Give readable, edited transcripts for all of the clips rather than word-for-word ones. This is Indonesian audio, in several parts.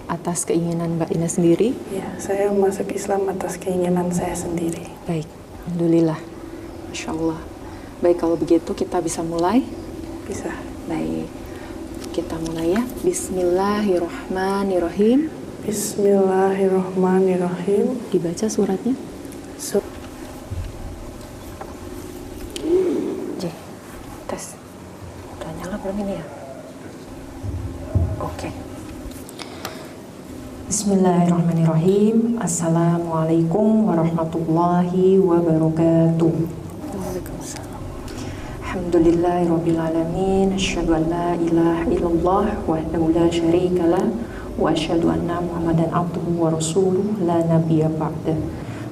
atas keinginan Mbak Ines sendiri? Ya, saya masuk Islam atas keinginan saya sendiri. Baik, Alhamdulillah. Masya Allah. Baik, kalau begitu kita bisa mulai? Bisa. Baik, kita mulai ya. Bismillahirrahmanirrahim. Bismillahirrahmanirrahim. Dibaca suratnya. Tes. Udah nyala belum ini ya? Oke. Bismillahirrahmanirrahim. Assalamualaikum warahmatullahi wabarakatuh. Waalaikumsalam. Alhamdulillahirabbil alamin. Asyhadu an la ilaha illallah wahdahu la syarikalah wa asyhadu anna Muhammadan abduhu wa rasuluh la nabiyya ba'da.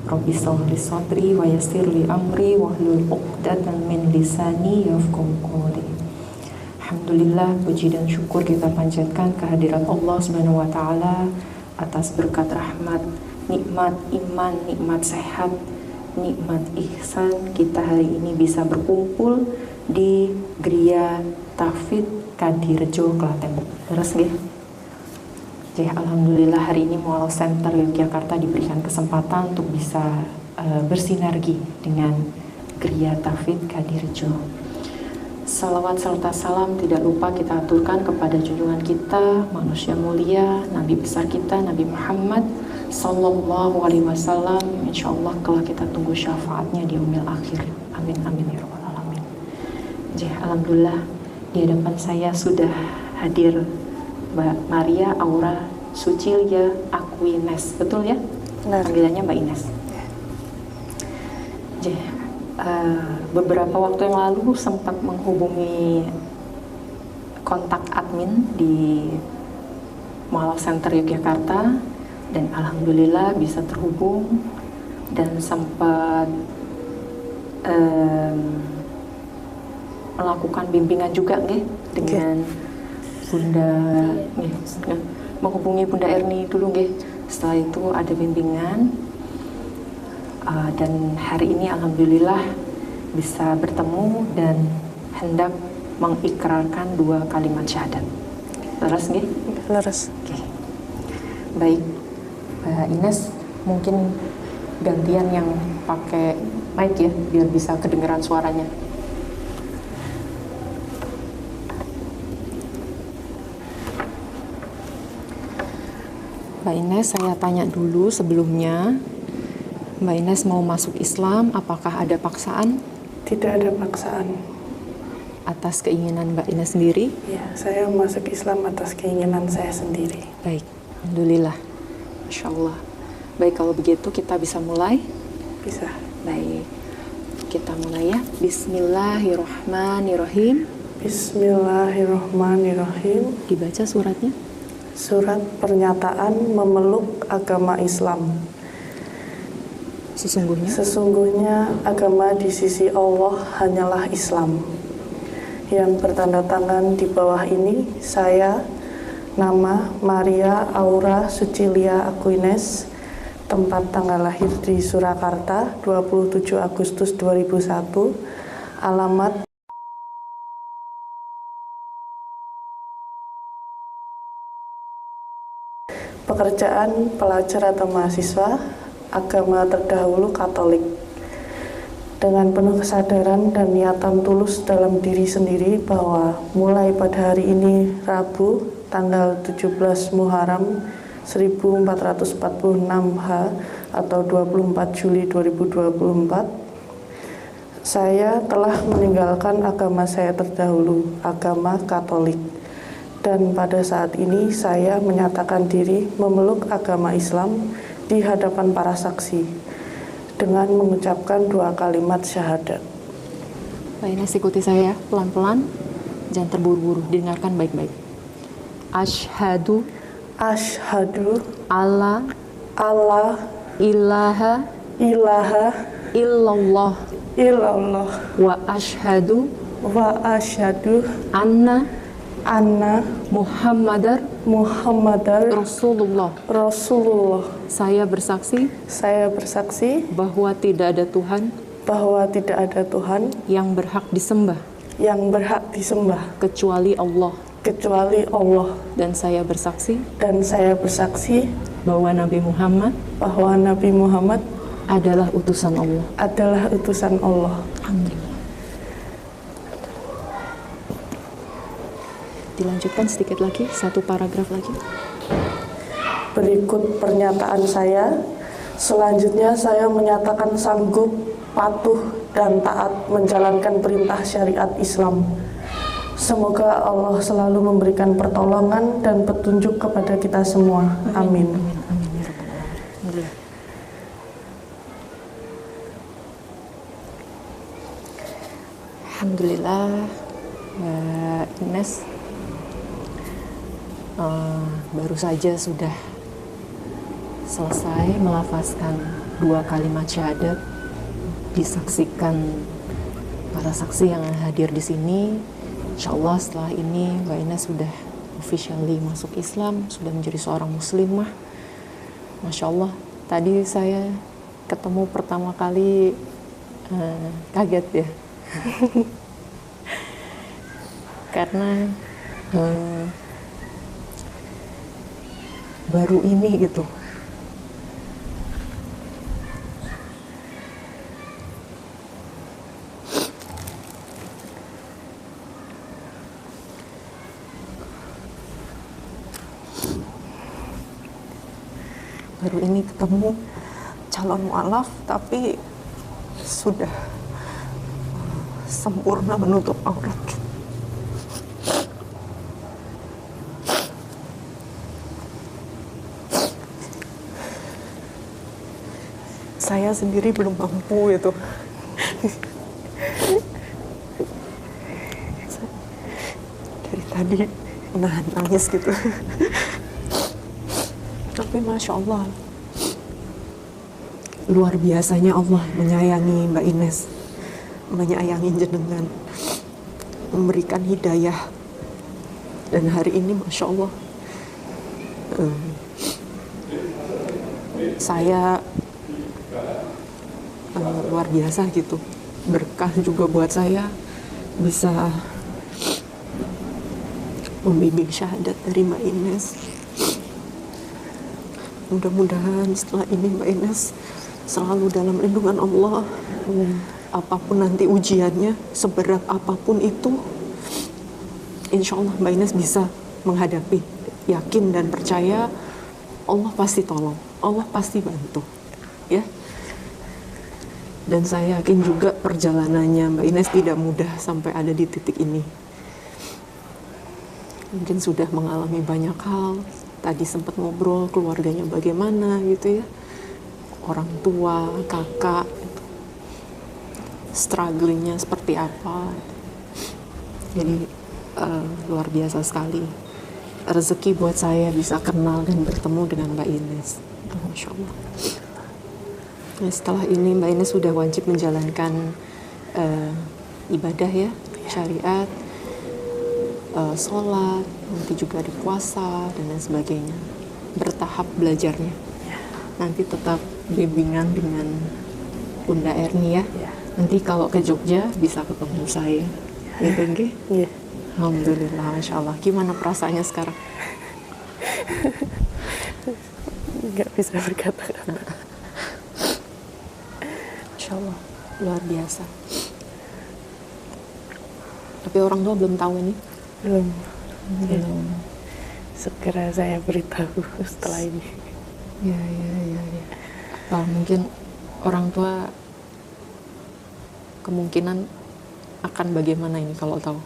Rabbi shrah li sadri wa yassir li amri wahlul 'uqdatam min lisani yafqahu qawli. Alhamdulillah, puji dan syukur kita panjatkan kehadirat Allah Subhanahu wa taala atas berkat rahmat, nikmat iman, nikmat sehat, nikmat ihsan kita hari ini bisa berkumpul di Gria Tahfidz Kadirejo, Klaten. Terus nggih. Jadi alhamdulillah hari ini Mualaf Center Yogyakarta diberikan kesempatan untuk bisa bersinergi dengan Gria Tahfidz Kadirejo. Salawat serta salam tidak lupa kita aturkan kepada junjungan kita, manusia mulia, Nabi besar kita, Nabi Muhammad Sallallahu Alaihi Wasallam. Insya Allah kelak kita tunggu syafaatnya di yaumil akhir. Amin amin ya rabbal alamin. Jadi alhamdulillah di hadapan saya sudah hadir Mbak Maria Aura Sucilia Aquines, betul ya? Panggilannya Mbak Ines. Jadi, beberapa waktu yang lalu sempat menghubungi kontak admin di Mualaf Center Yogyakarta dan alhamdulillah bisa terhubung dan sempat melakukan bimbingan juga dengan Bunda, menghubungi Bunda Erni dulu nggih. Setelah itu ada bimbingan dan hari ini alhamdulillah bisa bertemu dan hendak mengikrarkan 2 kalimat syahadat. Leres nggih? Leres. Oke. Baik, Mbak Ines mungkin gantian yang pakai mic ya biar bisa kedengeran suaranya. Mbak Ines, saya tanya dulu sebelumnya, Mbak Ines mau masuk Islam, apakah ada paksaan? Tidak ada paksaan. Atas keinginan Mbak Ines sendiri? Ya, saya masuk Islam atas keinginan saya sendiri. Baik, alhamdulillah. Masya Allah. Baik, kalau begitu kita bisa mulai? Bisa. Baik, kita mulai ya. Bismillahirrahmanirrahim. Bismillahirrahmanirrahim. Dibaca suratnya. Surat pernyataan memeluk agama Islam. Sesungguhnya agama di sisi Allah hanyalah Islam. Yang bertanda tangan di bawah ini saya, nama Maria Aura Sucilia Aquines, tempat tanggal lahir di Surakarta 27 Agustus 2001, alamat pekerjaan pelajar atau mahasiswa, agama terdahulu Katolik. Dengan penuh kesadaran dan niatan tulus dalam diri sendiri bahwa mulai pada hari ini Rabu tanggal 17 Muharram 1446 H atau 24 Juli 2024, saya telah meninggalkan agama saya terdahulu, agama Katolik. Dan pada saat ini saya menyatakan diri memeluk agama Islam di hadapan para saksi dengan mengucapkan 2 kalimat syahadat. Mbak Ines ikuti saya pelan-pelan, jangan terburu-buru, dengarkan baik-baik. Asyhadu alla ilaha illallah wa asyhadu anna Muhammadar Rasulullah. Saya bersaksi bahwa tidak ada Tuhan yang berhak disembah kecuali kecuali Allah, dan saya bersaksi dan saya bersaksi bahwa Nabi Muhammad bahwa Nabi Muhammad adalah utusan Allah. adalah utusan Allah. Alhamdulillah. Dilanjutkan sedikit lagi, satu paragraf lagi. Berikut pernyataan saya. Selanjutnya saya menyatakan sanggup, patuh, dan taat menjalankan perintah syariat Islam. Semoga Allah selalu memberikan pertolongan dan petunjuk kepada kita semua. Amin. Amin ya rabbal alamin. Alhamdulillah. Alhamdulillah, Mbak Ines baru saja sudah selesai melafazkan 2 kalimat syahadat, disaksikan para saksi yang hadir di sini. Insya Allah setelah ini Mbak Ines sudah officially masuk Islam, sudah menjadi seorang muslimah. Masya Allah, tadi saya ketemu pertama kali kaget ya. Karena baru ini gitu. Baru ini ketemu calon mualaf, tapi sudah sempurna menutup aurat. Saya sendiri belum mampu itu. Dari tadi nahan nangis gitu. Tapi Masya Allah, luar biasanya Allah menyayangi Mbak Ines, menyayangi jenengan, memberikan hidayah. Dan hari ini Masya Allah, saya luar biasa gitu, berkah juga buat saya bisa membimbing syahadat dari Mbak Ines. Mudah-mudahan setelah ini Mbak Ines selalu dalam lindungan Allah. Apapun nanti ujiannya, seberat apapun itu, insya Allah Mbak Ines bisa menghadapi. Yakin dan percaya Allah pasti tolong, Allah pasti bantu, ya. Dan saya yakin juga perjalanannya Mbak Ines tidak mudah sampai ada di titik ini. Mungkin sudah mengalami banyak hal. Tadi sempat ngobrol keluarganya bagaimana gitu ya, orang tua, kakak, gitu. Strugglingnya seperti apa. Jadi luar biasa sekali. Rezeki buat saya bisa kenal dan bertemu dengan Mbak Ines. Masya Allah. Nah, setelah ini Mbak Ines sudah wajib menjalankan ibadah ya, syariat, sholat, nanti juga di puasa dan lain sebagainya. Bertahap belajarnya. Nanti tetap bimbingan dengan Bunda Erni ya. Nanti kalau ke Jogja bisa ketemu saya. Gitu nggih? Iya. Alhamdulillah, Masya Allah. Gimana perasaannya sekarang? Nggak bisa berkata-kata. Masya Allah, luar biasa. Tapi orang tua belum tahu ini? Belum. Segera saya beritahu setelah ini. Ya. Mungkin orang tua kemungkinan akan bagaimana ini kalau tahu?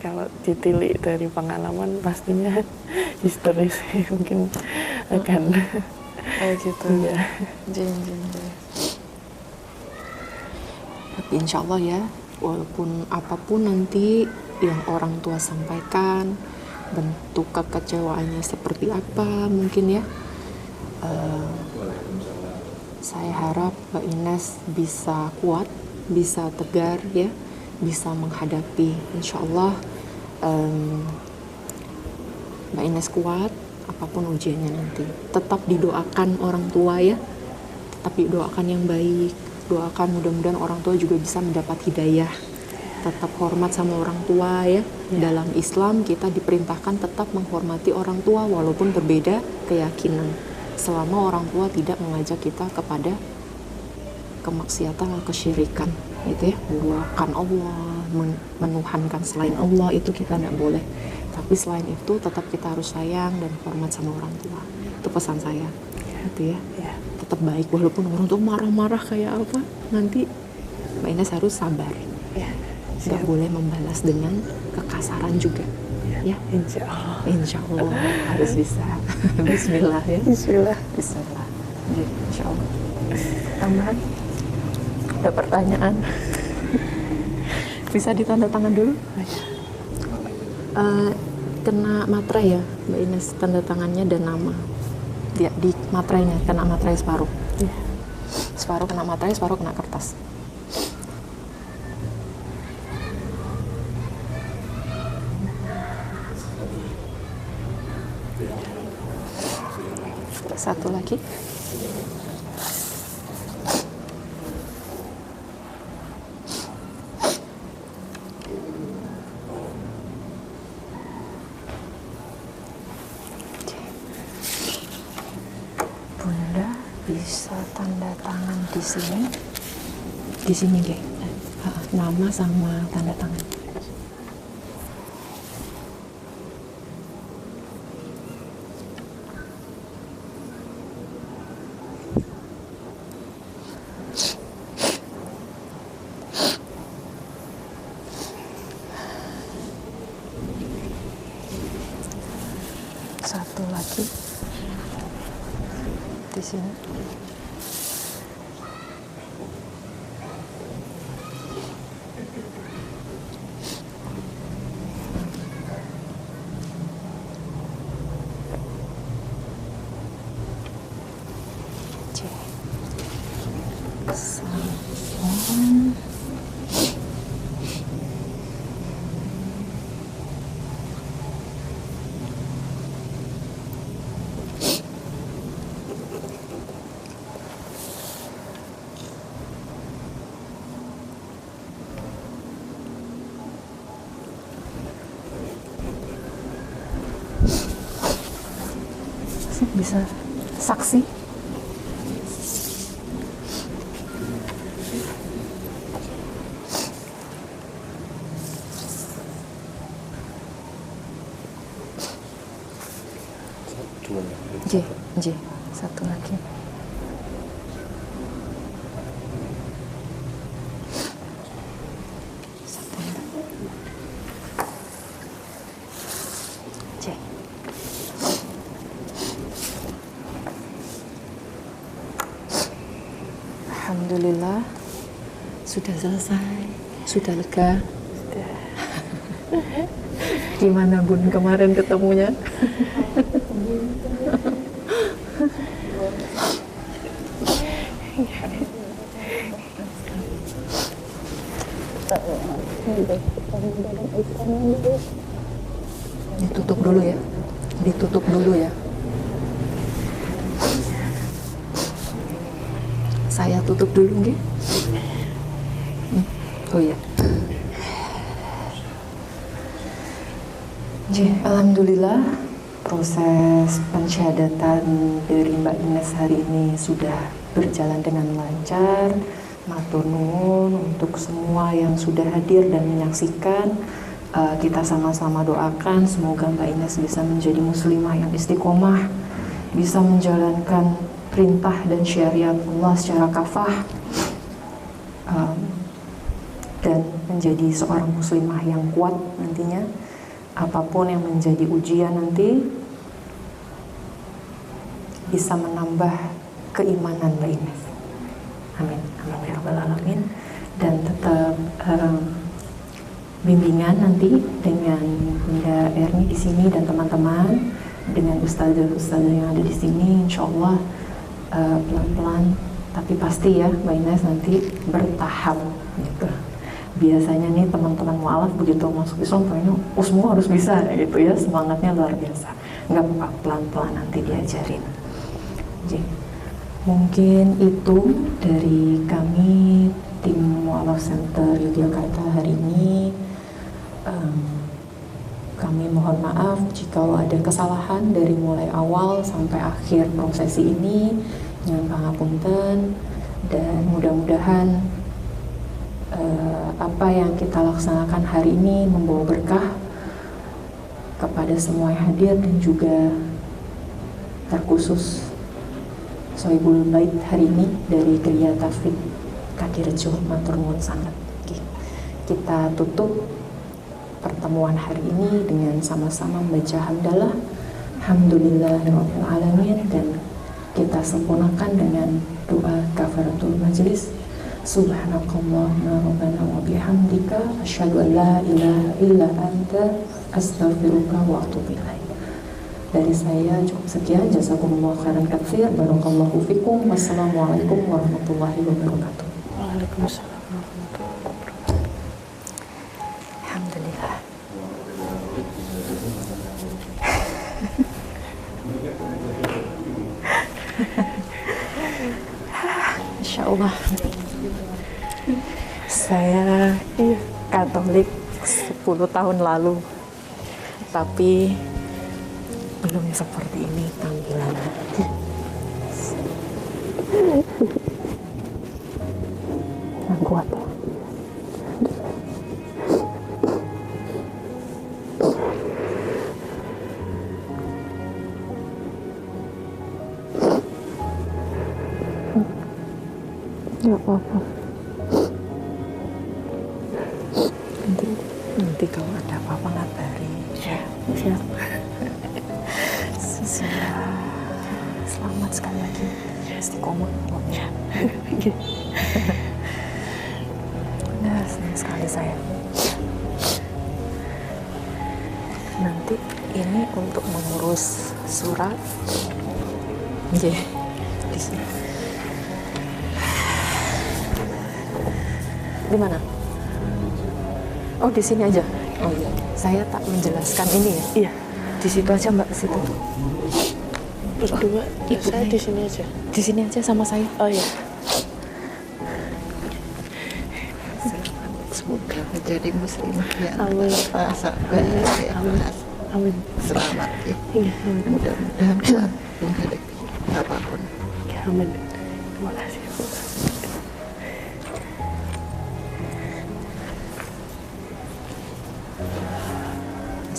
Kalau ditilik dari pengalaman pastinya histeris mungkin akan. Oh gitu. Iya. Tapi insya Allah ya, walaupun apapun nanti yang orang tua sampaikan, bentuk kekecewaannya seperti apa mungkin ya, saya harap Mbak Ines bisa kuat, bisa tegar ya, bisa menghadapi. Insya Allah Mbak Ines kuat apapun ujiannya nanti. Tetap didoakan orang tua ya, tetap didoakan yang baik, doakan mudah-mudahan orang tua juga bisa mendapat hidayah tetap hormat sama orang tua ya. Dalam Islam kita diperintahkan tetap menghormati orang tua walaupun berbeda keyakinan, selama orang tua tidak mengajak kita kepada kemaksiatan atau kesyirikan, gitu ya, menduakan Allah, menuhankan selain Allah, itu kita tidak boleh. Tapi selain itu tetap kita harus sayang dan hormat sama orang tua. Itu pesan saya, gitu ya. Tetap baik walaupun orang tua marah-marah kayak apa, nanti Mbak Ines harus sabar. Nggak boleh membalas dengan kekasaran juga. Ya, Insya Allah. Insya Allah harus bisa. Bismillah ya. Bismillah. Bismillah. Insya Allah. Tambahan? Ada pertanyaan? Bisa ditanda tangan dulu? Kena materai ya, Mbak Ines, tanda tangannya dan nama. Dia di materainya kena materai separuh. Separuh kena materai, separuh kena kertas. Satu lagi. Bunda bisa tanda tangan di sini. Di sini, Ge. Nama sama tanda tangan. Satu lagi di sini. Bisa saksi. J, satu lagi. Satu. J. Alhamdulillah sudah selesai, sudah lega. Gimana Bun kemarin ketemunya? Ditutup dulu ya, ditutup dulu ya. Saya tutup dulu nggih. Oh iya. Alhamdulillah proses pensyahadatan dari Mbak Ines hari ini sudah berjalan dengan lancar. Matur nuwun untuk semua yang sudah hadir dan menyaksikan. Kita sama-sama doakan semoga Mbak Ines bisa menjadi muslimah yang istiqomah, bisa menjalankan perintah dan syariat Allah secara kafah, dan menjadi seorang muslimah yang kuat nantinya. Apapun yang menjadi ujian nanti bisa menambah keimanan Mbak Ines. Amin. Amin ya rabbal alamin. Dan tetap bimbingan nanti dengan Bunda Erni di sini dan teman-teman, dengan ustazah-ustazah yang ada di sini, insya Allah pelan-pelan tapi pasti ya Mbak Ines nanti bertahap gitu. Biasanya nih teman-teman mualaf begitu masuk Islam kayaknya semua harus bisa gitu ya, semangatnya luar biasa. Nggak apa-apa, pelan-pelan nanti diajarin. Jadi, mungkin itu dari kami tim Mu'alaf Center Yogyakarta hari ini. Kami mohon maaf jika ada kesalahan dari mulai awal sampai akhir prosesi ini. Nyuwun pangapunten, dan mudah-mudahan apa yang kita laksanakan hari ini membawa berkah kepada semua yang hadir, dan juga terkhusus Sohibul Bait hari ini dari Geria Tafid Kaki Rejo. Matur nuwun sangat. Kita tutup pertemuan hari ini dengan sama-sama membaca hamdalah Alhamdulillahirabbil alamin, dan kita sempurnakan dengan doa kafaratul majlis. Subhanakallahumma rabbana wa bihamdika asyhadu an la ilaha illa anta astaghfiruka wa atubu ilaik. Dari saya cukup sekian. Jazakumullah khairan katsir. Barakallahu fikum. Wassalamualaikum warahmatullahi wabarakatuh. Waalaikumsalam. Alhamdulillah. Insya Allah. Saya Katolik 10 tahun lalu, tapi belum seperti ini tampilannya. Yang kuat ya. Nggak apa-apa. Nanti kalau ada apa-apa ngabari. Ya, siap. Selamat sekali lagi. Istiqomah. Ya. Nah, senang sekali saya. Nanti ini untuk mengurus surat. Oke. Di sini. Di mana? Oh, di sini aja. Oh iya. Saya tak menjelaskan ini ya. Iya. Di situ aja Mbak, situ. Berdua, saya di sini aja. Di sini aja sama saya. Oh iya. Semoga menjadi muslimah yang Amin. sabar yang Amin. selamat ya. Iya, amin. Mudah-mudahan kuat menghadapi apapun. Ya, amin. Terima kasih.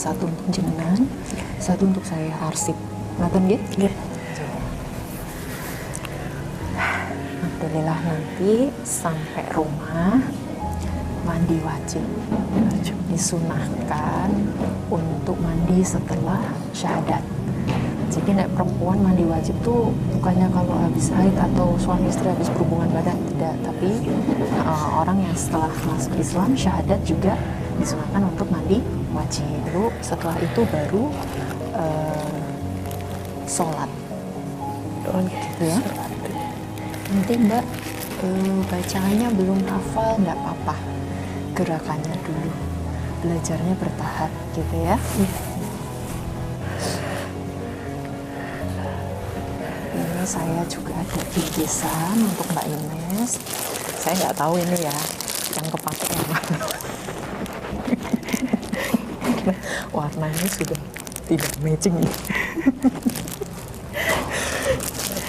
Satu untuk jenengan, satu untuk saya arsip. Ngaten nggih? Nggih. Alhamdulillah, nanti sampai rumah mandi wajib. Disunahkan untuk mandi setelah syahadat. Jadi nek perempuan mandi wajib tuh bukannya kalau habis haid atau suami istri habis berhubungan badan, tidak, tapi orang yang setelah masuk Islam syahadat juga disunahkan untuk mandi wajib. Lalu setelah itu baru sholat. Gitu ya. Nanti Mbak bacaannya belum hafal, nggak apa-apa, gerakannya dulu, belajarnya bertahap gitu ya. Ini saya juga ada bingkisan untuk Mbak Ines. Saya nggak tahu ini ya yang kepake yang mana. Warnanya sudah tidak matching ya.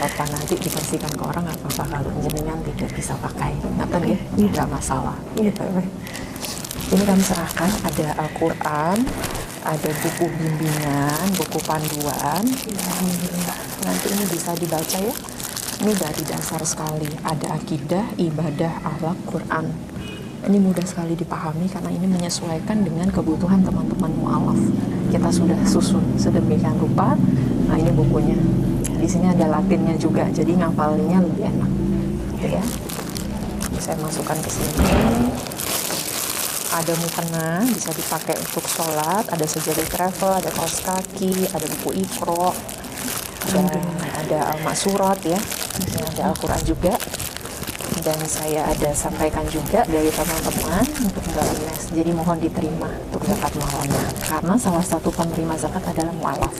Apa nanti dibersihkan ke orang, nggak apa-apa kalau jenengan tidak bisa pakai, ngaten ya, nggak masalah. Ini kami serahkan, ada Al-Quran, ada buku bimbingan, buku panduan. Nanti ini bisa dibaca ya. Ini dari dasar sekali, ada akidah, ibadah, akhlak, Quran. Ini mudah sekali dipahami karena ini menyesuaikan dengan kebutuhan teman-teman mu'alaf. Kita sudah susun sedemikian rupa. Nah, ini bukunya. Di sini ada Latinnya juga, jadi ngapalinnya lebih enak. Gitu ya. Saya masukkan ke sini. Ada mukena, bisa dipakai untuk sholat. Ada sejadah travel, ada kaos kaki, ada buku Iqra, ada Al-Ma'surat ya. Ada Al-Quran juga. Dan saya ada sampaikan juga dari teman-teman untuk Mbak Ines. Jadi mohon diterima untuk zakat malnya. Karena salah satu penerima zakat adalah mu'alaf.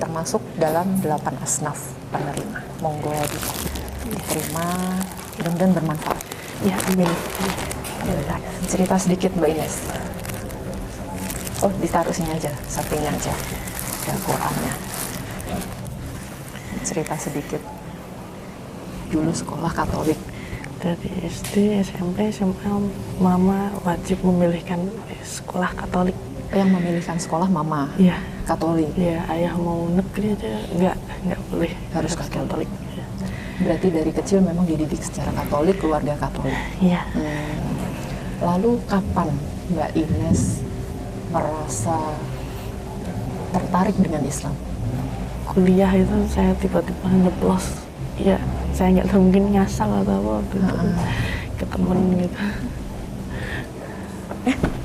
Termasuk dalam 8 asnaf penerima. Monggo diterima, mudah-mudahan bermanfaat. Ya, amin. Cerita sedikit Mbak Ines. Oh, ditaruh sini aja, sampingnya aja. Ada Qurannya. Cerita sedikit. Dulu sekolah Katolik. Dari SD, SMP, SMA, mama wajib memilihkan sekolah Katolik. Yang memilihkan sekolah mama Iya. Katolik. Iya, ayah mau negeri aja nggak boleh. Harus Katolik. Berarti dari kecil memang dididik secara Katolik, keluarga Katolik. Iya. Lalu kapan Mbak Ines merasa tertarik dengan Islam? Kuliah itu saya tiba-tiba nyeplos. Ya, saya nggak tahu, mungkin ngasal atau apa waktu itu ke temen gitu.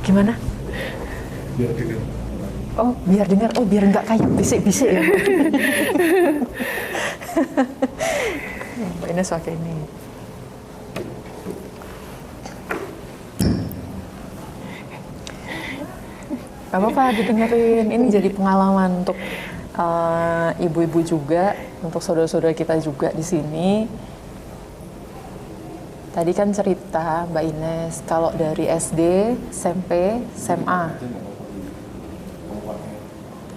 Gimana? Biar dengar. Oh, biar dengar. Oh, biar nggak kayak bisik-bisik ya. Mbak Ines pakai ini. Gak apa-apa didengerin. Ini jadi pengalaman untuk ibu-ibu juga, untuk saudara-saudara kita juga di sini. Tadi kan cerita Mbak Ines kalau dari SD, SMP, SMA.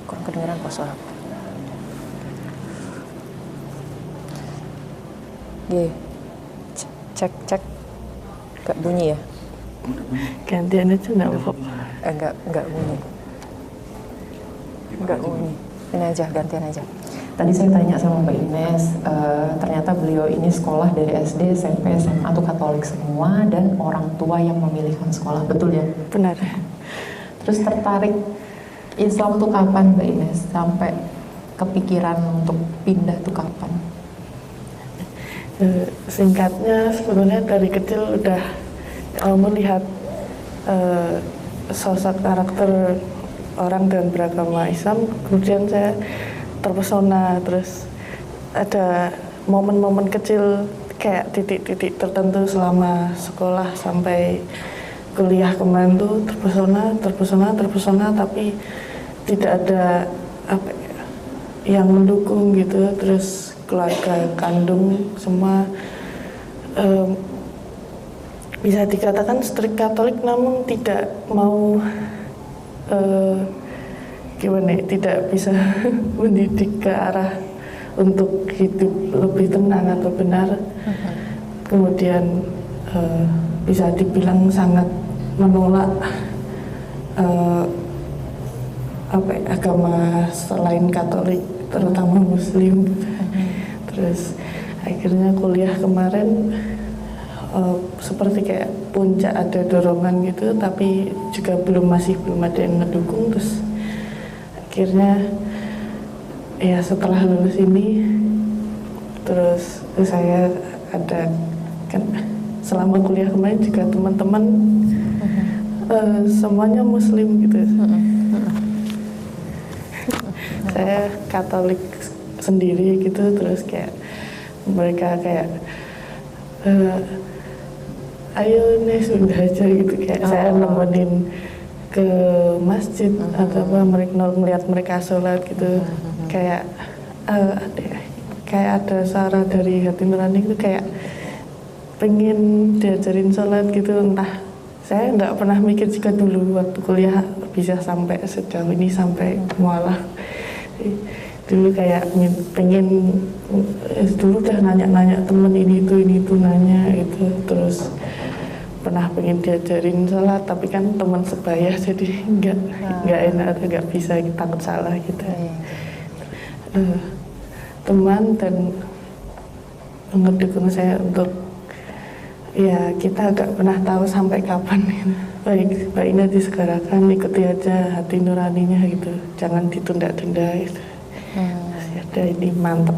Kurang kedengeran kok suara. Cek. Gak bunyi ya? Gantian aja nggak apa-apa. Enggak bunyi. Enggak bunyi. Ini aja, gantian aja. Tadi saya tanya sama Mbak Ines, ternyata beliau ini sekolah dari SD, SMP, SMA itu Katolik semua dan orang tua yang memilihkan sekolah, betul ya? Benar. Terus tertarik Islam tuh kapan Mbak Ines? Sampai kepikiran untuk pindah tuh kapan? Singkatnya sebenarnya dari kecil udah melihat sosok karakter orang dan beragama Islam, kemudian saya terpesona. Terus ada momen-momen kecil kayak titik-titik tertentu selama sekolah sampai kuliah kemarin tuh terpesona, tapi tidak ada apa yang mendukung gitu. Terus keluarga kandung semua bisa dikatakan strict Katolik, namun tidak mau tidak bisa mendidik ke arah untuk hidup lebih tenang atau benar. Kemudian bisa dibilang sangat menolak agama selain Katolik, terutama Muslim. Terus akhirnya kuliah kemarin seperti kayak puncak, ada dorongan gitu, tapi juga masih belum ada yang ngedukung. Terus akhirnya ya setelah lulus ini, terus saya ada kan selama kuliah kemarin juga teman-teman semuanya Muslim gitu. Saya Katolik sendiri gitu, terus kayak mereka kayak ayo nih sudah aja gitu, kayak saya nemenin ke masjid atau apa, melihat mereka sholat gitu. Kayak ada suara dari hati nurani itu, kayak pengen diajarin sholat gitu. Entah, saya nggak pernah mikir jika dulu waktu kuliah bisa sampai sejauh ini, sampai mualah. Dulu kayak pengen, dulu udah nanya-nanya temen ini itu nanya itu. Terus pernah pengen diajarin sholat, tapi kan teman sebaya jadi nggak enak atau nggak bisa, takut salah gitu. Teman dan mendukung saya untuk ya, kita agak pernah tahu sampai kapan gitu. Baik, Mbak Ina disegerakan, ikuti aja hati nuraninya gitu, jangan ditunda-tunda gitu. Ada ini mantep.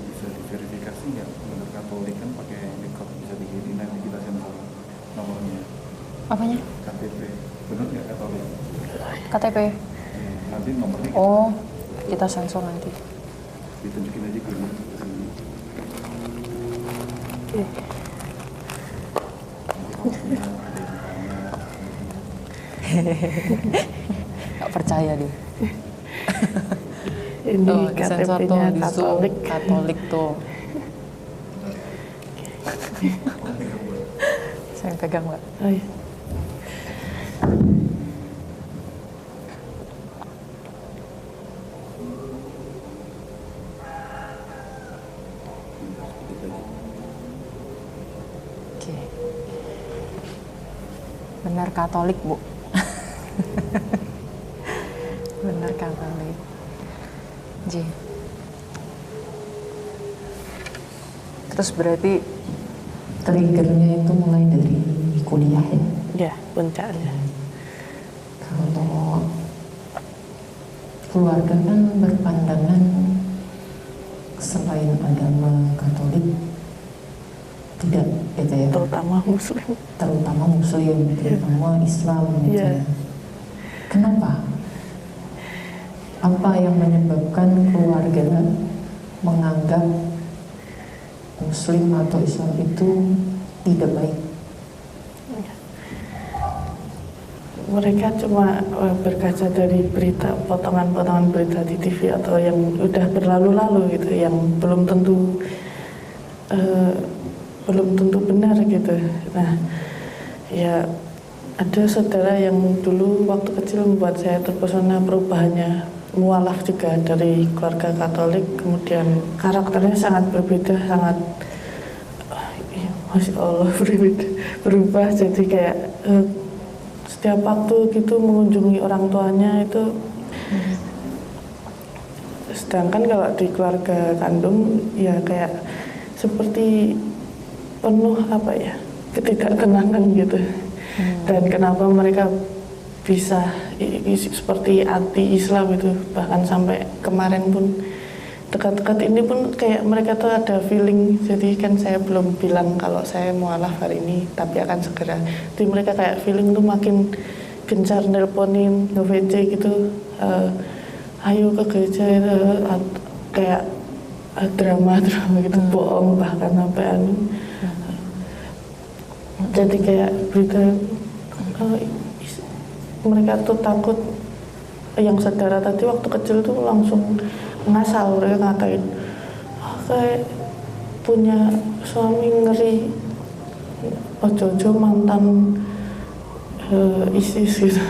Bisa diverifikasi nggak benar Katolik kan pakai nikah, bisa digini nanti kita sensor nomornya. Apanya? KTP, benar nggak Katolik? KTP? Nanti nomornya Oh, kita sensor nanti. ditunjukin aja ke sini. Oke. Gak percaya dia. Ini Tuh, disensor tuh KTP-nya di Zoom, Katolik. Katolik tuh. Saya pegang, Mbak. Oh, iya. Oke. Benar Katolik, Bu. Benar Katolik. J. Terus berarti Triggernya itu mulai dari kuliah ya. Ya, puncaknya. Kalau keluarga kan berpandangan selain agama Katolik tidak gitu ya, Terutama Muslim. terutama Muslim, terutama Islam gitu Iya. ya. Kenapa? Apa yang menyebabkan keluarga menganggap Muslim atau Islam itu tidak baik? Mereka cuma berkaca dari berita, potongan-potongan berita di TV atau yang udah berlalu-lalu gitu, yang belum tentu benar gitu. Nah, ya ada saudara yang dulu waktu kecil membuat saya terpesona perubahannya, mualaf juga dari keluarga Katolik, kemudian karakternya sangat berbeda, sangat Masya Allah berbeda, berubah jadi kayak setiap waktu gitu mengunjungi orang tuanya itu. Sedangkan kalau di keluarga kandung ya kayak seperti penuh apa ya, ketidaktenangan gitu. Dan kenapa mereka bisa seperti anti Islam itu, bahkan sampai kemarin pun dekat-dekat ini pun kayak mereka tuh ada feeling. Jadi kan saya belum bilang kalau saya mualaf hari ini, tapi akan segera. Jadi mereka kayak feeling tuh makin gencar nelponin, nge-VC gitu, ayo ke gereja itu, kayak drama-drama gitu, bohong bahkan sampai anu. Jadi kayak berita mereka tuh takut. Yang saudara tadi waktu kecil tuh langsung ngasal, mereka ngatain kayak punya suami ngeri, ojo-ojo mantan ISIS gitu.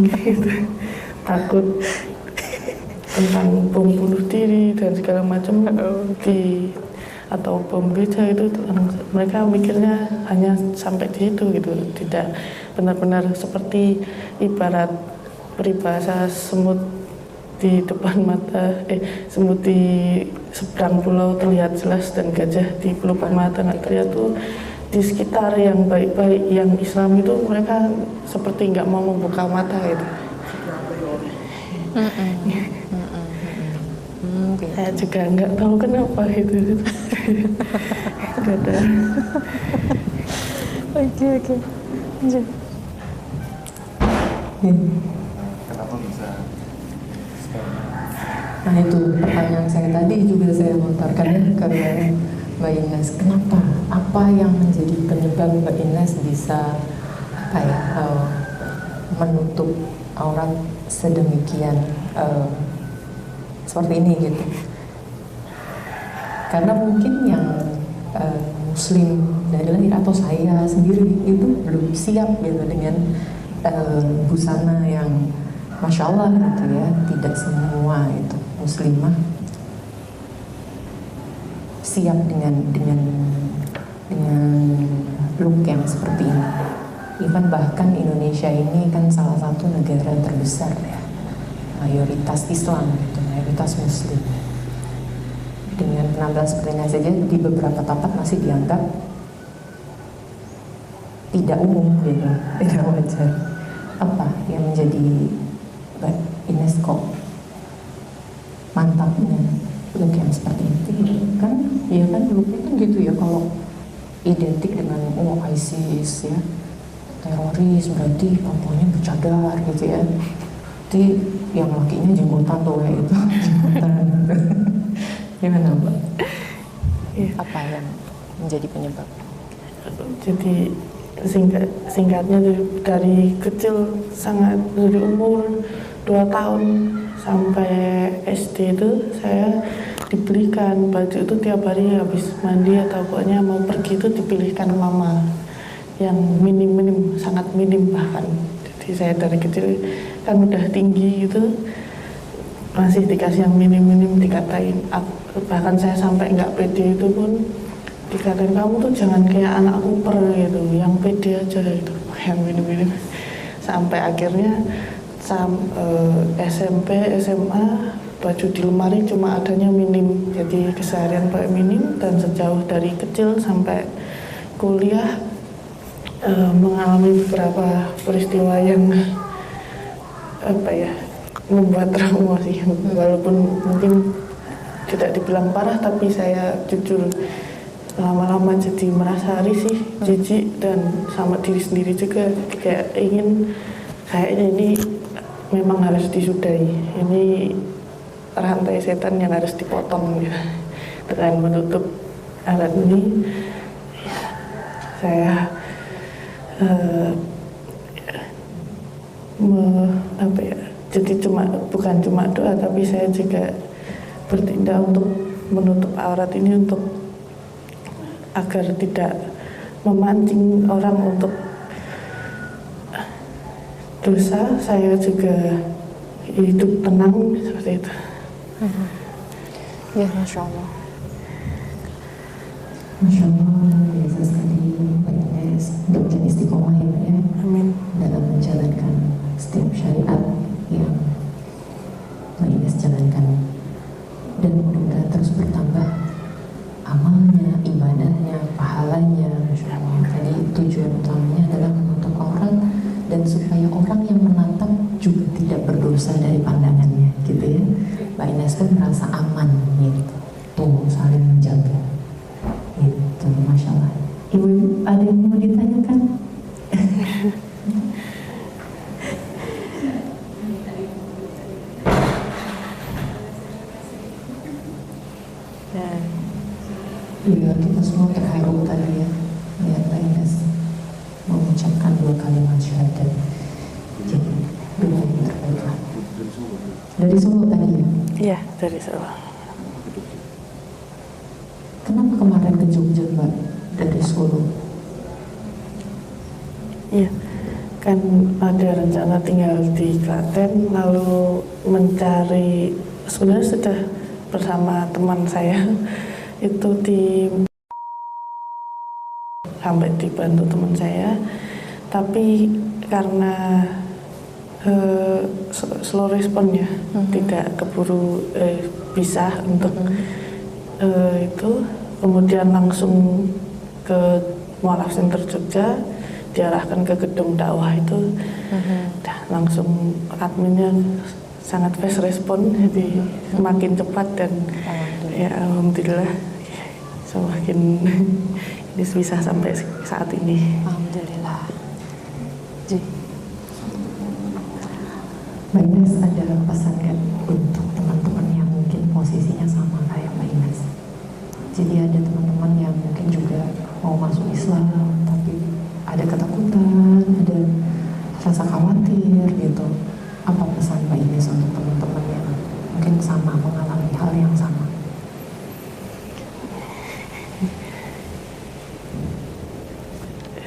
Gitu. Takut tentang bom bunuh diri dan segala macam di atau bom gereja itu, mereka mikirnya hanya sampai di situ gitu, tidak benar-benar seperti ibarat peribahasa semut di depan mata, semut di seberang pulau terlihat jelas dan gajah di pelukan mata nggak terlihat. Tuh di sekitar yang baik-baik, yang Islam itu mereka seperti nggak mau membuka mata gitu. Saya juga nggak tahu kenapa gitu. Gak ada. Oke. Kenapa bisa Nah itu pertanyaan saya tadi juga saya lontarkan ke Mbak Ines. Kenapa? Apa yang menjadi penyebab Mbak Ines bisa menutup aurat sedemikian seperti ini gitu? Karena mungkin yang Muslim dari lahir atau saya sendiri itu belum siap gitu dengan busana yang Masya Allah gitu ya. Tidak semua itu Muslimah siap dengan look yang seperti ini. Even bahkan Indonesia ini kan salah satu negara terbesar ya, mayoritas Islam gitu, mayoritas Muslim. Dengan penampilan seperti ini saja di beberapa tempat masih dianggap tidak umum gitu, tidak wajar. Apa yang menjadi Mbak Ines kok mantapnya look yang seperti itu kan? Ya kan looknya kan gitu ya, kalau identik dengan ISIS ya, teroris, berarti perempuannya bercadar gitu ya. Jadi yang lakinya jenggotan tuh ya itu jenggotan. Gimana Mbak? Apa yang menjadi penyebab? Jadi singkatnya dari kecil, sangat dari umur 2 tahun sampai SD itu saya dibelikan baju itu tiap hari habis mandi atau pokoknya mau pergi itu dipilihkan mama yang minim sangat minim bahkan. Jadi saya dari kecil kan udah tinggi gitu masih dikasih yang minim dikatain, bahkan saya sampai nggak pede itu pun dikatain kamu tuh jangan kayak anak Cooper gitu, yang pede aja gitu, yang minim sampai akhirnya SMP SMA baju di lemari cuma adanya minim, jadi keseharian pakai minim. Dan sejauh dari kecil sampai kuliah mengalami beberapa peristiwa yang membuat trauma sih, walaupun mungkin tidak dibilang parah, tapi saya jujur lama-lama jadi merasa risih, jijik, dan sama diri sendiri juga, kayak ingin kayaknya ini memang harus disudahi, ini rantai setan yang harus dipotong gitu. Dengan menutup alat ini saya jadi bukan cuma doa, tapi saya juga bertindak untuk menutup aurat ini untuk agar tidak memancing orang untuk dosa. Saya juga hidup tenang seperti itu. Ya, Masya Allah. Masya Allah, biasa sekali Pak Ines diberikan istiqomah ya Pak ya, Amin. dalam menjalankan setiap syariat yang Pak Ines jalankan, dan mudah-mudahan terus bertambah amalnya, ibadahnya, pahalanya. Masya Allah. Tadi tujuan utamanya adalah menutup aurat dan supaya orang yang menatap juga tidak berdosa dari pandangannya, gitu ya. Pak Ines pun merasa aman gitu, tuh saling menjaga. Itu Masya Allah. Ibu, ada yang mau ditanyakan? Dan Iya, kita semua terharu tadi ya lihat Pak Ines mengucapkan 2 kalimat syahadat. Jadi doa yang terbaiklah. Dari Solo tadi ya? Iya, dari Solo. Kenapa kemarin ke Jogja Mbak dari Solo? Iya, kan ada rencana tinggal di Klaten, lalu mencari, sebenarnya sudah bersama teman saya itu sampai dibantu teman saya, tapi karena slow responnya tidak keburu bisa untuk itu, kemudian langsung ke Mualaf Center Jogja, diarahkan ke gedung dakwah itu, langsung adminnya sangat fast respon, jadi semakin cepat dan ya alhamdulillah semakin ini bisa sampai saat ini. Alhamdulillah. Ji, Mbak Ines ada pesan kan untuk teman-teman yang mungkin posisinya sama kayak Mbak Ines? Jadi ada teman-teman yang mungkin juga mau masuk Islam tapi ada ketakutan, ada rasa khawatir gitu. Apa pesan Mbak Ines untuk teman-teman yang mungkin sama mengalami hal yang sama?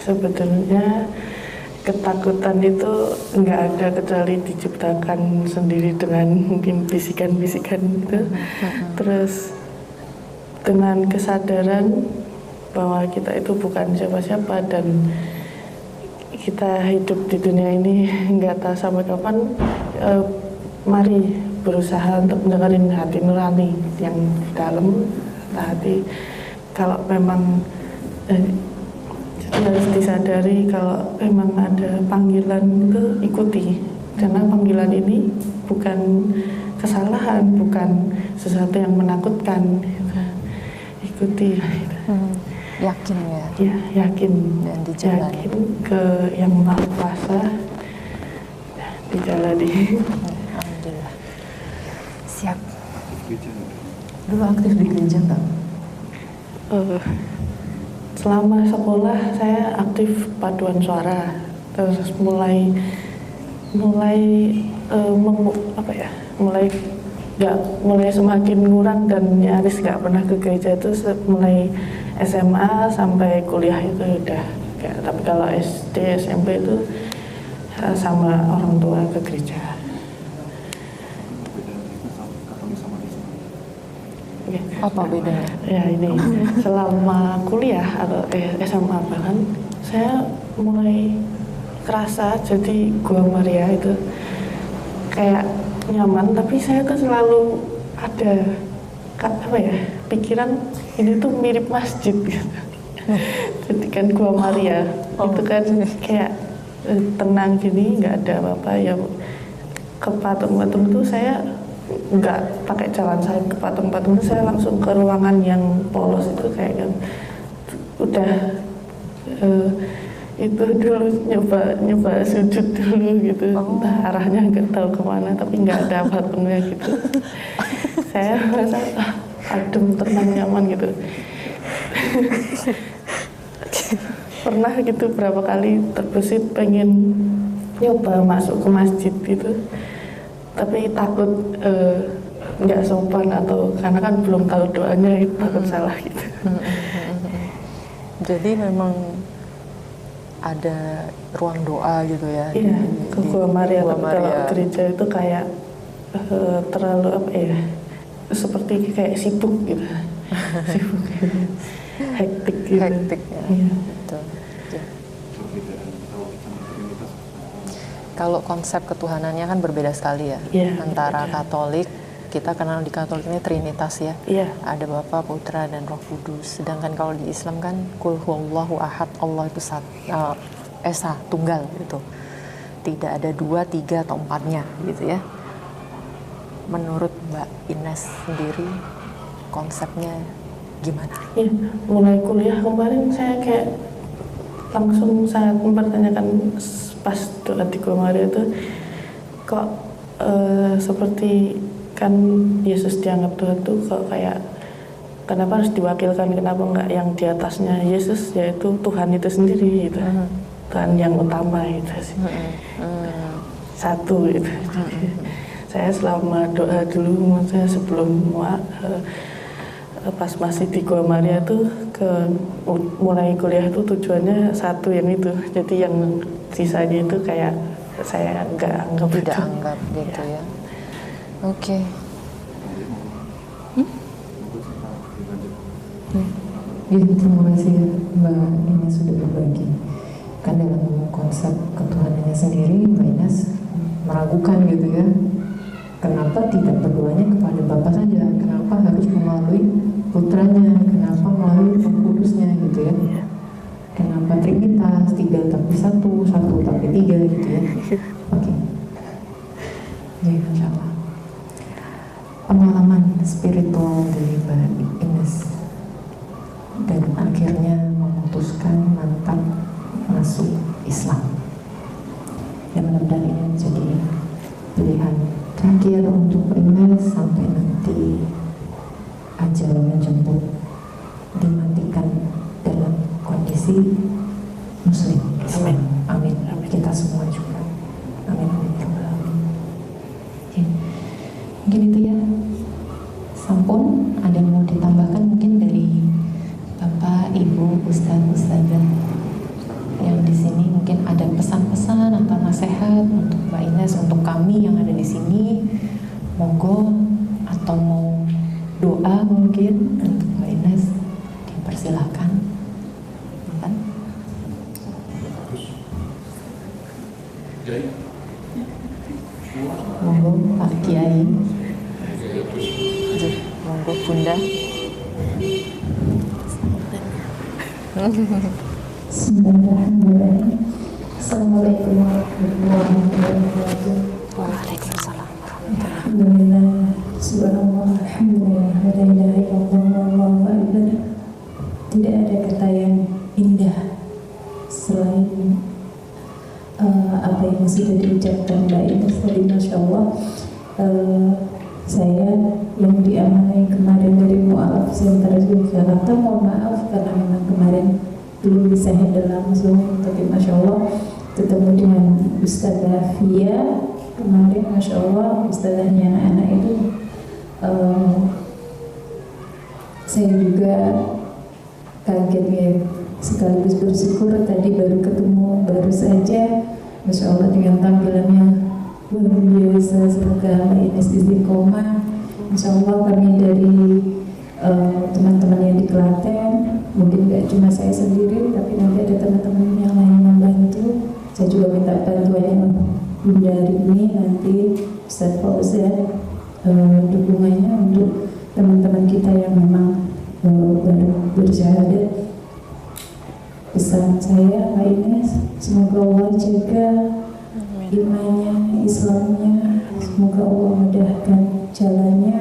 Sebetulnya ketakutan itu nggak ada kecuali diciptakan sendiri dengan mungkin bisikan-bisikan gitu. Terus dengan kesadaran bahwa kita itu bukan siapa-siapa dan kita hidup di dunia ini nggak tahu sampai kapan, mari berusaha untuk mendengarin hati nurani yang di dalam hati. Kalau memang harus disadari kalau memang ada panggilan itu ikuti, karena panggilan ini bukan kesalahan, bukan sesuatu yang menakutkan. Ikuti. yakin ya? Ya, yakin. Dan dijalani. Yakin ke yang Maha Kuasa, dijalani. Alhamdulillah. Siap. Dulu aktif di gereja Mbak? Selama sekolah saya aktif paduan suara, terus mulai nggak mulai semakin ngurang dan nyaris nggak pernah ke gereja itu mulai SMA sampai kuliah itu udah kayak, tapi kalau SD SMP itu sama orang tua ke gereja. Oke. Apa bedanya? Ya ini selama kuliah atau SMA bahkan saya mulai kerasa jadi Gua Maria itu kayak nyaman, tapi saya tuh selalu ada apa ya, pikiran ini tuh mirip masjid gitu. Jadi kan Gua Maria itu kan kayak tenang gini, nggak ada apa-apa ya. Ke patung-patung itu saya nggak pakai jalan saya ke patung-patung itu, saya langsung ke ruangan yang polos itu kayak kan udah itu dulu nyoba sujud dulu gitu, entah arahnya nggak tahu kemana tapi nggak ada patungnya gitu. Saya merasa adem, tenang, nyaman gitu. Pernah gitu berapa kali terbesit pengen nyoba masuk ke masjid gitu, tapi takut nggak sopan atau karena kan belum tahu doanya, itu takut salah gitu. Jadi memang ada ruang doa gitu ya? Iya, ke Gua Maria. Gua Tapi Maria. kalau gereja itu kayak terlalu apa ya, seperti kayak sibuk gitu. Sibuk gitu. Hektik gitu. Hektik ya. Iya. Betul. Ya. Kalau konsep ketuhanannya kan berbeda sekali ya, Iya, antara berbeda. Katolik, kita kenal di Katolik ini Trinitas ya, Iya. ada Bapa, Putra, dan Roh Kudus. Sedangkan kalau di Islam kan Qul huwallahu ahad, Allah itu esa, tunggal gitu. Tidak ada 2, 3, atau 4-nya gitu ya. Menurut Mbak Ines sendiri, konsepnya gimana? Iya, mulai kuliah kemarin saya kayak langsung sangat mempertanyakan pas doa di Gua Maria itu, kok seperti kan Yesus dianggap Tuhan tuh kok kayak kenapa harus diwakilkan, kenapa enggak yang di atasnya Yesus, yaitu Tuhan itu sendiri gitu. Tuhan yang utama gitu sih. Satu gitu. Jadi, saya selama doa dulu, saya sebelum pas masih di Gua Maria tuh mulai kuliah tuh tujuannya satu yang itu. Jadi yang sisanya itu kayak saya nggak anggap Tidak itu. anggap gitu ya. Oke. Ya, terima kasih Mbak Ines sudah berbagi. Kan dalam konsep ketuhanannya sendiri, Mbak Ines meragukan gitu ya. Kenapa tidak berdoanya kepada Bapa saja? Kenapa harus melalui putranya? Kenapa melalui Roh Kudusnya gitu ya? Kenapa Trinitas, 3 tapi 1, 1 tapi 3 gitu ya? Oke. Ya, insya Allah. Pengalaman spiritual dari Mbak Ines dan akhirnya memutuskan mantap masuk Islam. Dan mudah-mudahan ini menjadi pilihan terakhir untuk Ines sampai nanti ajal menjemput, dimatikan dalam kondisi Muslim. Amin. Amin. Kita semua juga. Amin. Oke. Mungkin itu ya. Sampun, ada yang mau ditambahkan mungkin dari Bapak, Ibu, Ustazah yang di sini, mungkin ada pesan-pesan atau nasihat untuk Mbak Ines, untuk kami yang ada di sini, monggo, atau mau doa mungkin untuk Mbak Ines, dipersilahkan. Kan? Monggo Pak Kiai. Monggo Bunda. Bismillahirrahmanirrahim. Assalamualaikum warahmatullahi wabarakatuh. Waalaikumsalam. Alhamdulillah, subhanallah, alhamdulillah, la ilaha illallah, wallahu akbar. Tidak ada kata yang indah selain apa yang sudah diucapkan Mbak Ines tadi, Masya Allah. Saya yang diamanai kemarin dari Mu'alaf Center Jakarta, mohon maaf karena memang kemarin belum bisa handle langsung, tapi Masya Allah ketemu dengan Ustazah Fia kemarin, Masya Allah Ustazahnya anak-anak itu Eh, saya juga kaget ya, sekaligus bersyukur tadi baru ketemu, baru saja Masya Allah dengan tampilannya luar biasa, semoga Mbak Ines istiqomah. Insya Allah kami dari teman-teman yang di Klaten, mungkin gak cuma saya sendiri, tapi nanti ada teman-teman yang lain yang membantu. Saya juga minta bantuannya Bunda Rini, nanti Ustaz Fauzan, dukungannya untuk teman-teman kita yang memang baru bersyahadat. Pesan saya Mbak Ines, semoga Allah jaga imannya, Islamnya, semoga Allah mudahkan jalannya,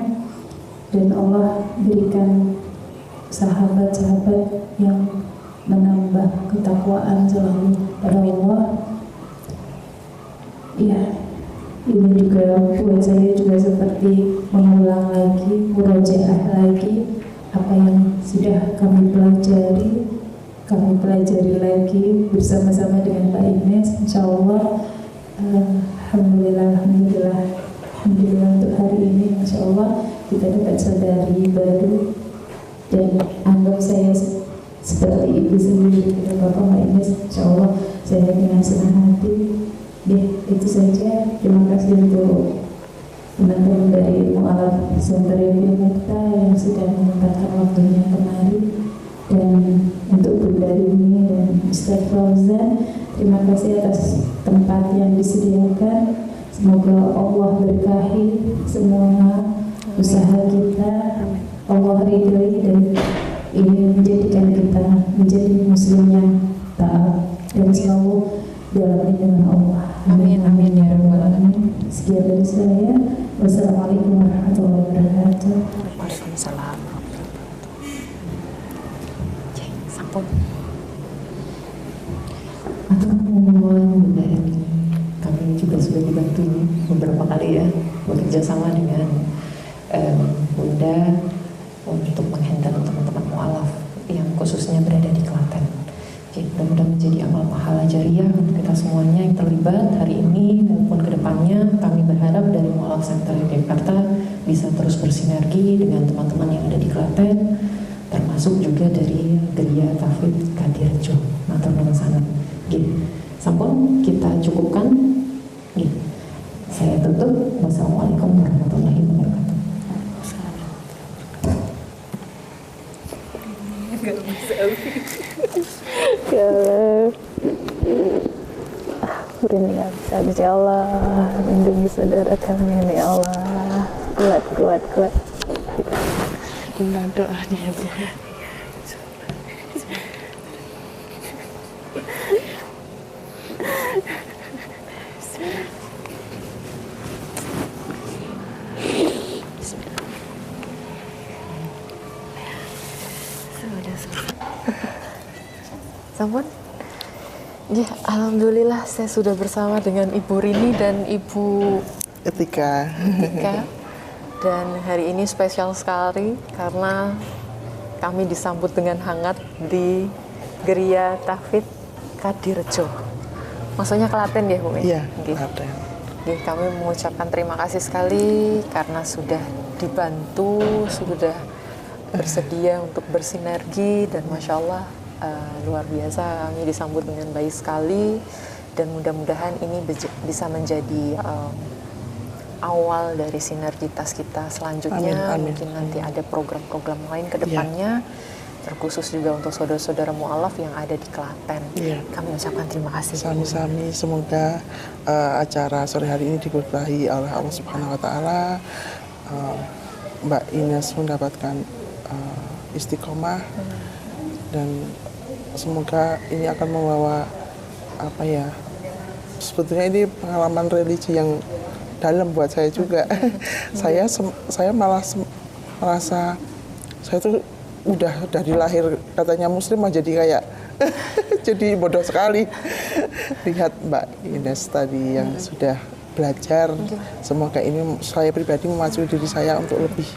dan Allah berikan sahabat-sahabat yang menambah ketakwaan selalu pada Allah. Ya, ini juga buat saya juga seperti mengulang lagi, murojaah lagi apa yang sudah kami pelajari lagi bersama-sama dengan Pak Ines. Insya Allah, alhamdulillah untuk hari ini, Masya Allah kita dapat saudari baru, dan anggap saya seperti ibu sendiri kepada Bapak Mbak Ines. Insya Allah saya dengan senang hati. Ya, itu saja. Terima kasih untuk teman-teman dari Mu'alaf Center Review Mukta yang sudah menyempatkan waktunya kemari, dan untuk Bunda Rini dan Ustaz Fauzan, terima kasih atas tempat yang disediakan. Semoga Allah berkahi semua usaha kita, Allah ridhoi, dan ini menjadikan kita menjadi muslim yang taat dan selalu dalam lindungan Allah. Amin, amin ya rabbal alamin. Sekian dari saya. Wassalamualaikum warahmatullahi wabarakatuh. Waalaikumsalam. Sampun. Atur nuwun Bunda Eni. Kami juga sudah dibantu beberapa kali ya bekerja sama dengan Bunda untuk menghandle teman-teman mu'alaf yang khususnya berada di Klaten. Oke, mudah-mudahan menjadi amal pahala jariah untuk kita semuanya yang terlibat hari ini maupun kedepannya. Kami berharap dari Mu'alaf Center Jakarta bisa terus bersinergi dengan teman-teman yang ada di Klaten, termasuk juga dari Geria Tafid Kadirjo. Matur nuwun sangat. Oke, sampun kita cukupkan. Oke, saya tutup. Wassalamualaikum warahmatullahi wabarakatuh. Berilah bisa, ya Allah, lindungi saudara kami ya Allah, kuat. Dengar doanya ya Bu. Sampun. Ya, alhamdulillah saya sudah bersama dengan Ibu Rini dan Ibu Etika. Dan hari ini spesial sekali karena kami disambut dengan hangat di Geria Tafid Kadirjo. Maksudnya Klaten ya Bu? Iya, Klaten. Kami mengucapkan terima kasih sekali karena sudah dibantu, sudah bersedia untuk bersinergi, dan Masya Allah luar biasa kami disambut dengan baik sekali, dan mudah-mudahan ini bisa menjadi awal dari sinergitas kita selanjutnya. Amin. Mungkin nanti ada program-program lain ke depannya, terkhusus juga untuk saudara-saudara mu'alaf yang ada di Klaten. Kami ucapkan terima kasih. Sami-sami, semoga acara sore hari ini diberkahi oleh Allah Subhanahu wa Ta'ala. Mbak Ines mendapatkan istiqomah, dan semoga ini akan membawa sebetulnya ini pengalaman religi yang dalam buat saya juga. saya malah merasa saya tuh udah dari lahir katanya muslim jadi kayak jadi bodoh sekali lihat Mbak Ines tadi yang sudah belajar. Semoga ini saya pribadi memacu diri saya untuk lebih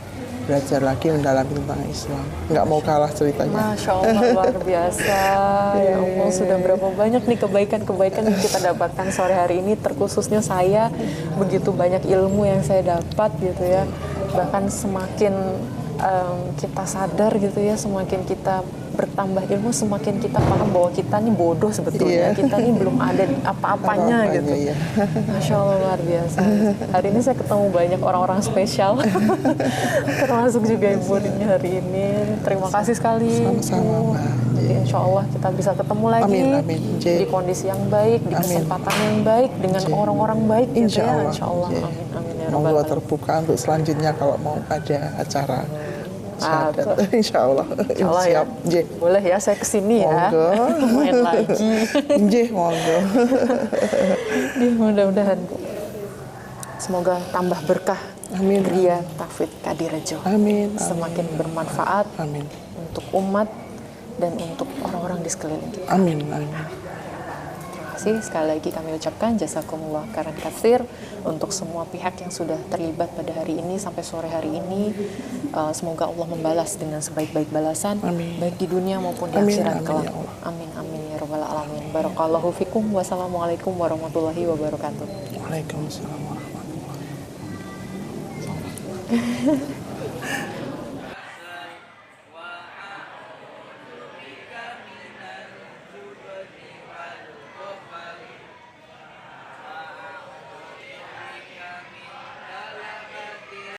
belajar lagi mendalami tentang Islam. Nggak mau kalah ceritanya. Masya Allah, luar biasa. Ya Allah, sudah berapa banyak nih kebaikan-kebaikan yang kita dapatkan sore hari ini. Terkhususnya saya, begitu banyak ilmu yang saya dapat gitu ya. bahkan semakin kita sadar gitu ya, semakin kita bertambah ilmu, semakin kita paham bahwa kita nih bodoh sebetulnya, kita nih belum ada apa-apanya gitu. Iya. Masya Allah, luar biasa. Hari ini saya ketemu banyak orang-orang spesial, termasuk juga Ibu Rini hari ini. Terima kasih sekali. Sama-sama, Mbak. Jadi insya Allah kita bisa ketemu lagi Amin. di kondisi yang baik, di kesempatan yang baik, dengan orang-orang baik gitu ya. Insya Allah. Amin, amin ya Rabbal Monggo Alamin. terbuka untuk selanjutnya kalau mau ada acara syahadat. Insya Allah. Insya Allah ya. Siap. Boleh ya saya kesini ya. Monggo. Main lagi. Nggih, monggo. Mudah-mudahan Bu. Semoga tambah berkah. Amin. Ria Taufiq Kadirejo. Amin. Semakin bermanfaat Amin. untuk umat dan untuk orang-orang di sekeliling kita. Amin. Terima kasih sekali lagi kami ucapkan jazakumullah khairan katsir untuk semua pihak yang sudah terlibat pada hari ini sampai sore hari ini. Semoga Allah membalas dengan sebaik-baik balasan, Amin. baik di dunia maupun di Amin, akhirat amin, kelak. ya Allah. Amin amin ya rabbal alamin. Barakallahu fikum. Wassalamualaikum warahmatullahi wabarakatuh. Waalaikumsalam warahmatullahi wabarakatuh.